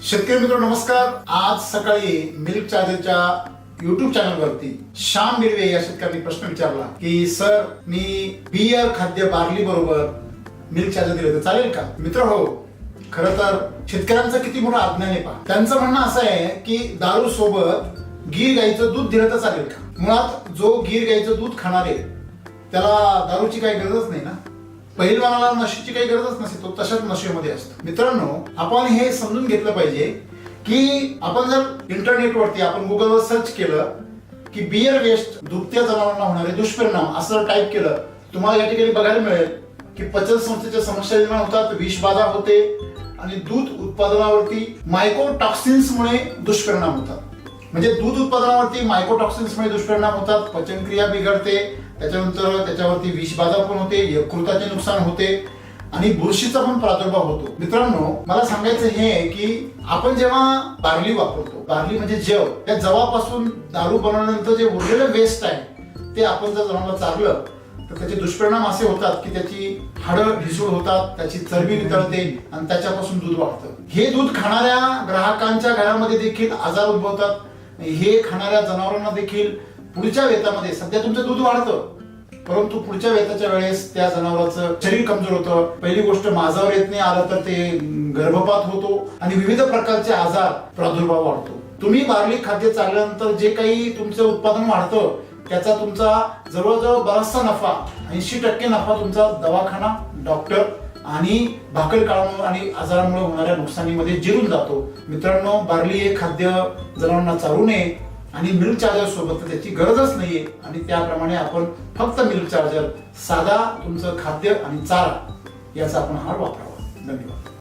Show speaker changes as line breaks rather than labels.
शेतकरी मित्र नमस्कार। आज सकाळी मिल्क चार्जरच्या YouTube चॅनलवरती श्याम बिर्वे या शेतकऱ्यांनी प्रश्न विचारला की सर मी बियर खाद्य बार्ली बरोबर मिल्क चार्जर दिले तर चालेल का? मित्र हो, खरं तर शेतकऱ्यांचं किती मोठं अज्ञान आहे पहा। त्यांचं म्हणणं असं आहे की दारू सोबत गीर गाईचं दूध दिलं तर चालेल का? मुळात जो गीर गाईचं दूध खाणार आहे त्याला दारूची काही गरजच नाही ना। पहिलवानाला नशेची काही गरजच नसते, तो तशाच नशेमध्ये असतो। मित्रांनो, आपण हे समजून घेतलं पाहिजे की आपण जर इंटरनेटवरती आपण गुगलवर सर्च केलं की बियर वेस्ट दुभत्या जनावरांना होणारे दुष्परिणाम असं टाईप केलं, तुम्हाला या ठिकाणी बघायला मिळेल की पचन संस्थेच्या समस्या निर्माण होतात, विषबाधा होते आणि दूध उत्पादनावरती मायकोटॉक्सिन्समुळे दुष्परिणाम होतात। म्हणजे दूध उत्पादनावरती मायकोटॉक्सिन्समुळे दुष्परिणाम होतात, पचनक्रिया बिघडते, त्याच्यानंतर त्याच्यावरती विषबाधा पण होते, यकृताचे नुकसान होते आणि बुरशीचा पण प्रादुर्भाव होतो। मित्रांनो, मला सांगायचं हे आहे की आपण जेव्हा बार्ली वापरतो, बार्ली म्हणजे जव, त्या जवापासून दारू बनवल्यानंतर जे उरलेलं वेस्ट आहे ते आपण जर जनावरांना चारलं तर त्याचे दुष्परिणाम असे होतात की त्याची हाडं ढिसूळ होतात, त्याची चरबी वितळते आणि त्याच्यापासून दूध वाढतं। हे दूध खाणाऱ्या ग्राहकांच्या घरामध्ये देखील आजार उद्भवतात। हे खाणाऱ्या जनावरांना देखील पुढच्या वेतामध्ये सध्या तुमचं दूध वाढतं, परंतु पुढच्या वेताच्या वेळेस त्या जनावरांचं शरीर कमजोर होतं। पहिली गोष्ट, माझावर येत नाही आलं तर ते गर्भपात होतो आणि विविध प्रकारचे आजार प्रादुर्भाव वाढतो। तुम्ही बार्ली खाद्य चालल्यानंतर जे काही तुमचं उत्पादन वाढतं त्याचा तुमचा जवळजवळ बराचसा नफा, 80% नफा तुमचा दवाखाना, डॉक्टर आणि भाकड काळामुळे आणि आजारामुळे होणाऱ्या नुकसानीमध्ये जिरून जातो। मित्रांनो, बार्ली हे खाद्य जनावरांना चारू नये आणि मिल्क चार्जर सोबत त्याची गरजच नाहीये आणि त्याप्रमाणे आपण फक्त मिल्क चार्जर साधा तुमचं खाद्य आणि चारा याचा आपण आहार वापरावा। धन्यवाद।